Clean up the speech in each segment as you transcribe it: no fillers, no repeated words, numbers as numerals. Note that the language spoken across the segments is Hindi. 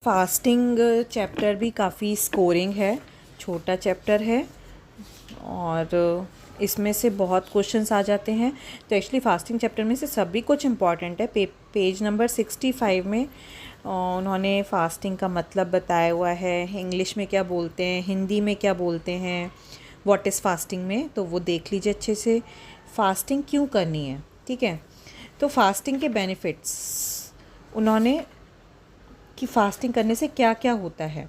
फास्टिंग चैप्टर भी काफ़ी स्कोरिंग है, छोटा चैप्टर है और इसमें से बहुत क्वेश्चंस आ जाते हैं। तो एक्चुअली फास्टिंग चैप्टर में से सभी कुछ इम्पॉर्टेंट है। पेज नंबर 65 में उन्होंने फास्टिंग का मतलब बताया हुआ है, इंग्लिश में क्या बोलते हैं, हिंदी में क्या बोलते हैं, व्हाट इज़ फास्टिंग में, तो वो देख लीजिए अच्छे से। फास्टिंग क्यों करनी है, ठीक है। तो फास्टिंग के बेनिफिट्स उन्होंने कि फ़ास्टिंग करने से क्या क्या होता है,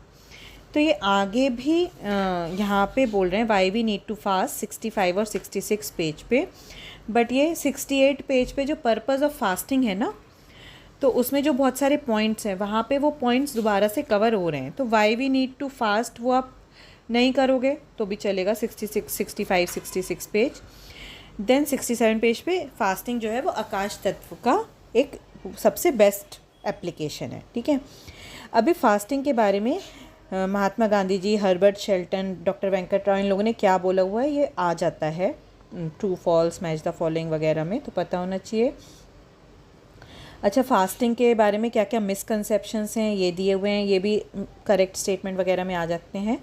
तो ये आगे भी यहाँ पे बोल रहे हैं why we need to fast 65 और 66 पेज पे। बट ये 68 पेज पे जो पर्पज़ ऑफ फास्टिंग है ना, तो उसमें जो बहुत सारे पॉइंट्स हैं वहाँ पे वो पॉइंट्स दोबारा से कवर हो रहे हैं। तो why we need to fast वो आप नहीं करोगे तो भी चलेगा 66, 65, 66 पेज। देन 67 पेज पे फास्टिंग जो है वो आकाश तत्व का एक सबसे बेस्ट एप्लीकेशन है, ठीक है। अभी फास्टिंग के बारे में Mahatma Gandhi ji, Herbert Shelton, doctor Venkat Rao, इन लोगों ने क्या बोला हुआ है ये आ जाता है true false, match the following वगैरह में, तो पता होना चाहिए। अच्छा, फास्टिंग के बारे में क्या क्या मिसकंसेप्शंस हैं ये दिए हुए हैं, ये भी करेक्ट स्टेटमेंट वगैरह में आ जाते हैं।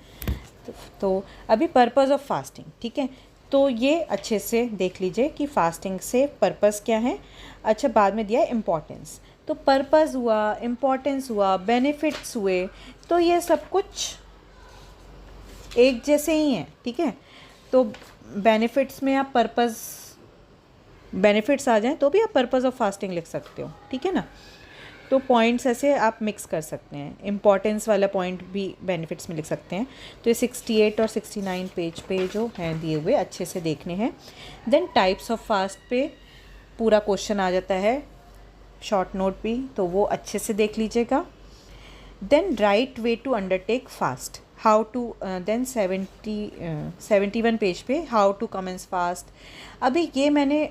तो अभी पर्पज़ ऑफ फास्टिंग, ठीक है, तो ये अच्छे से देख लीजिए कि फास्टिंग से पर्पज़ क्या है। अच्छा, बाद में दिया है इम्पॉर्टेंस, तो पर्पज़ हुआ, इम्पॉर्टेंस हुआ, बेनिफिट्स हुए, तो ये सब कुछ एक जैसे ही हैं, ठीक है। तो बेनिफिट्स में आप बेनिफिट्स आ जाएं तो भी आप पर्पज़ ऑफ फास्टिंग लिख सकते हो, ठीक है ना। तो पॉइंट्स ऐसे आप मिक्स कर सकते हैं, इम्पॉर्टेंस वाला पॉइंट भी बेनिफिट्स में लिख सकते हैं। तो ये 68 और 69 पेज पे जो हैं दिए हुए अच्छे से देखने हैं। देन टाइप्स ऑफ फास्ट पे पूरा क्वेश्चन आ जाता है, शॉर्ट नोट भी, तो वो अच्छे से देख लीजिएगा। Then right way to undertake fast, how to, then 71 page पे हाउ टू कमेंस फास्ट। अभी ये मैंने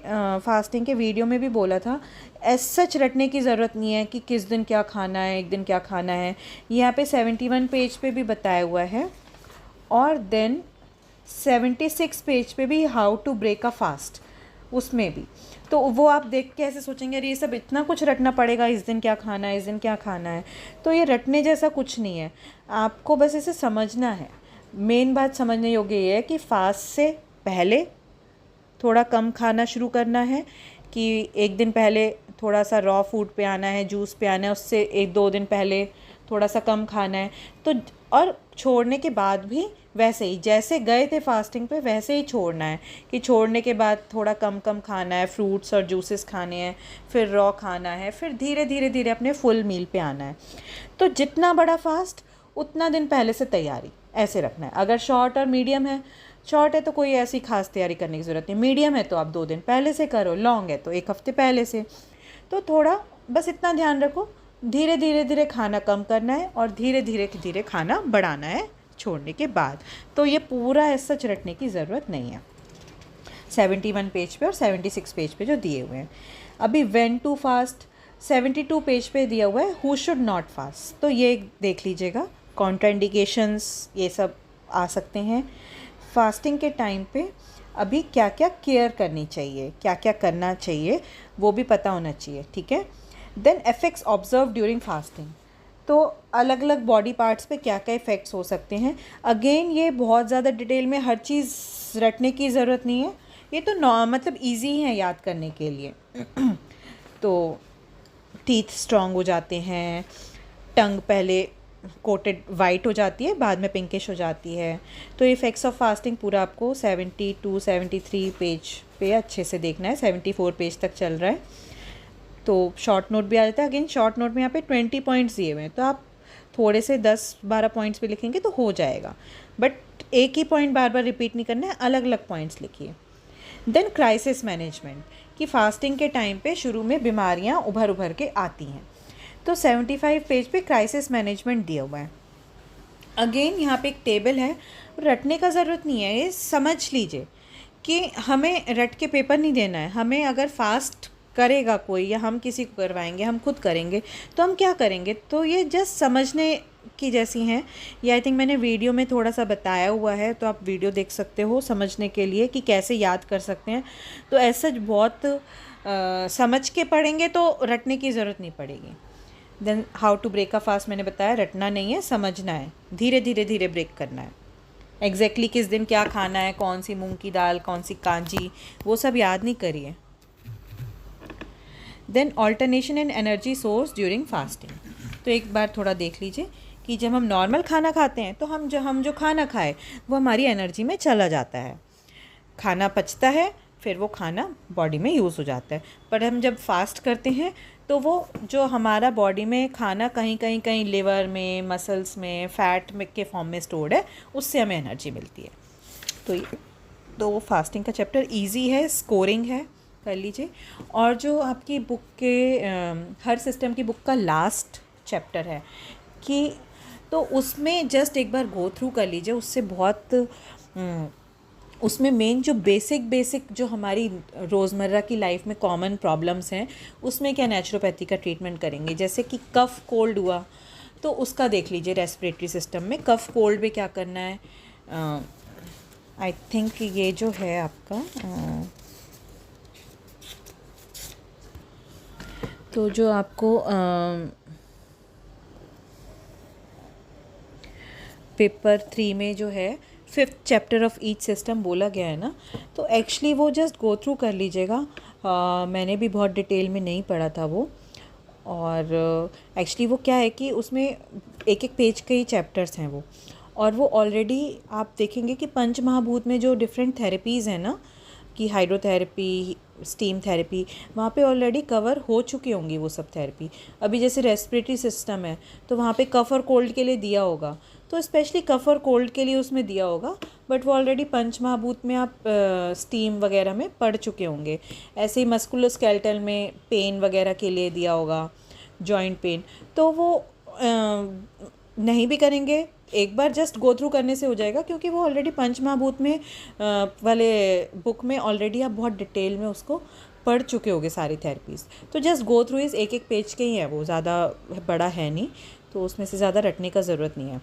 फास्टिंग के वीडियो में भी बोला था, एज सच रटने की ज़रूरत नहीं है कि किस दिन क्या खाना है, एक दिन क्या खाना है, यहाँ पे 71 पेज पे भी बताया हुआ है। और देन 76 पेज पे भी how to break a fast, उसमें भी। तो वो आप देख के ऐसे सोचेंगे अरे ये सब इतना कुछ रटना पड़ेगा, इस दिन क्या खाना है, इस दिन क्या खाना है, तो ये रटने जैसा कुछ नहीं है, आपको बस इसे समझना है। मेन बात समझने योग्य ये है कि फास्ट से पहले थोड़ा कम खाना शुरू करना है, कि एक दिन पहले थोड़ा सा रॉ फूड पे आना है, जूस पे आना है, उससे एक दो दिन पहले थोड़ा सा कम खाना है। तो और छोड़ने के बाद भी वैसे ही जैसे गए थे फास्टिंग पे वैसे ही छोड़ना है, कि छोड़ने के बाद थोड़ा कम कम खाना है, फ्रूट्स और जूसेस खाने हैं, फिर रॉ खाना है, फिर धीरे धीरे धीरे अपने फुल मील पे आना है। तो जितना बड़ा फास्ट उतना दिन पहले से तैयारी ऐसे रखना है। अगर शॉर्ट और मीडियम है, शॉर्ट है तो कोई ऐसी खास तैयारी करने की ज़रूरत नहीं, मीडियम है तो आप 2 दिन पहले से करो, लॉन्ग है तो 1 हफ्ते पहले से। तो थोड़ा बस इतना ध्यान रखो, धीरे धीरे धीरे खाना कम करना है और धीरे धीरे धीरे खाना बढ़ाना है छोड़ने के बाद। तो ये पूरा ऐसा रटने की ज़रूरत नहीं है। 71 पेज पे और 76 पेज पे जो दिए हुए हैं। अभी व्हेन टू फास्ट 72 पेज पे दिया हुआ है हु शुड नॉट फास्ट, तो ये देख लीजिएगा, कॉन्ट्राइंडिकेशंस ये सब आ सकते हैं। फास्टिंग के टाइम पे अभी क्या क्या केयर करनी चाहिए, क्या क्या करना चाहिए, वो भी पता होना चाहिए, ठीक है। Then effects observe during fasting, तो अलग अलग बॉडी पार्ट्स पे क्या क्या इफ़ेक्ट्स हो सकते हैं। अगेन ये बहुत ज़्यादा डिटेल में हर चीज़ रटने की ज़रूरत नहीं है, ये तो मतलब इजी है याद करने के लिए। तो टीथ स्ट्रॉन्ग हो जाते हैं, टंग पहले कोटेड वाइट हो जाती है, बाद में पिंकिश हो जाती है। तो इफ़ेक्ट्स ऑफ फास्टिंग पूरा आपको 72, 73 पेज पे अच्छे से देखना है, 74 पेज तक चल रहा है। तो शॉर्ट नोट भी आ जाता है। अगेन शॉर्ट नोट में यहाँ पे 20 पॉइंट्स दिए हुए हैं, तो आप थोड़े से 10-12 पॉइंट्स पे लिखेंगे तो हो जाएगा, बट एक ही पॉइंट बार बार रिपीट नहीं करना है, अलग अलग पॉइंट्स लिखिए। देन क्राइसिस मैनेजमेंट, कि फास्टिंग के टाइम पे शुरू में बीमारियाँ उभर के आती हैं, तो 75 पेज पे क्राइसिस मैनेजमेंट दिया हुआ है। अगेन यहाँ पे एक टेबल है, रटने का ज़रूरत नहीं है, ये समझ लीजिए कि हमें रट के पेपर नहीं देना है। हमें अगर फास्ट करेगा कोई या हम किसी को करवाएंगे, हम खुद करेंगे, तो हम क्या करेंगे, तो ये जस्ट समझने की जैसी हैं। ये आई थिंक मैंने वीडियो में थोड़ा सा बताया हुआ है, तो आप वीडियो देख सकते हो समझने के लिए कि कैसे याद कर सकते हैं। तो ऐसा बहुत समझ के पढ़ेंगे तो रटने की ज़रूरत नहीं पड़ेगी। Then how to break a fast मैंने बताया, रटना नहीं है, समझना है, धीरे धीरे धीरे ब्रेक करना है। एग्जैक्टली किस दिन क्या खाना है, कौन सी मूंग की दाल, कौन सी कांजी, वो सब याद नहीं करिए। Then alternation in energy source during fasting. तो एक बार थोड़ा देख लीजिए कि जब हम नॉर्मल खाना खाते हैं तो हम जो खाना खाए वो हमारी एनर्जी में चला जाता है, खाना पचता है, फिर वो खाना बॉडी में यूज़ हो जाता है। पर हम जब फास्ट करते हैं तो वो जो हमारा बॉडी में खाना कहीं लिवर में, मसल्स में, फैट में के फॉर्म में स्टोर्ड है, उससे हमें एनर्जी मिलती है। तो वो फास्टिंग का चैप्टर इजी है, स्कोरिंग है, कर लीजिए। और जो आपकी बुक के हर सिस्टम की बुक का लास्ट चैप्टर है कि तो उसमें जस्ट एक बार गो थ्रू कर लीजिए, उससे बहुत उसमें मेन जो बेसिक जो हमारी रोज़मर्रा की लाइफ में कॉमन प्रॉब्लम्स हैं उसमें क्या नेचुरोपैथी का ट्रीटमेंट करेंगे। जैसे कि कफ़ कोल्ड हुआ तो उसका देख लीजिए, रेस्पिरेटरी सिस्टम में कफ़ कोल्ड में क्या करना है। आई थिंक ये जो है आपका तो जो आपको पेपर 3 में जो है 5th chapter of each system बोला गया है ना, तो एक्चुअली वो जस्ट गो थ्रू कर लीजिएगा। मैंने भी बहुत डिटेल में नहीं पढ़ा था वो। और एक्चुअली वो क्या है कि उसमें एक पेज के ही चैप्टर्स हैं वो, और वो ऑलरेडी आप देखेंगे कि पंच महाभूत में जो डिफरेंट थेरेपीज़ हैं ना, कि हाइड्रोथेरेपी, स्टीम थेरेपी, वहाँ पे ऑलरेडी कवर हो चुकी होंगी वो सब थेरेपी। अभी जैसे रेस्पिरेटरी सिस्टम है तो वहाँ पे कफ और कोल्ड के लिए दिया होगा, तो स्पेशली कफ और कोल्ड के लिए उसमें दिया होगा, बट वो ऑलरेडी पंच महाभूत में आप स्टीम वगैरह में पढ़ चुके होंगे। ऐसे ही मस्कुलोस्केलेटल में पेन वगैरह के लिए दिया होगा, जॉइंट पेन, तो वो नहीं भी करेंगे, एक बार जस्ट गो थ्रू करने से हो जाएगा, क्योंकि वो ऑलरेडी पंच महाभूत में वाले बुक में ऑलरेडी आप बहुत डिटेल में उसको पढ़ चुके होगे सारी थेरेपीज़। तो जस्ट गो थ्रू इस एक पेज के ही है वो, ज़्यादा बड़ा है नहीं, तो उसमें से ज़्यादा रटने का ज़रूरत नहीं है।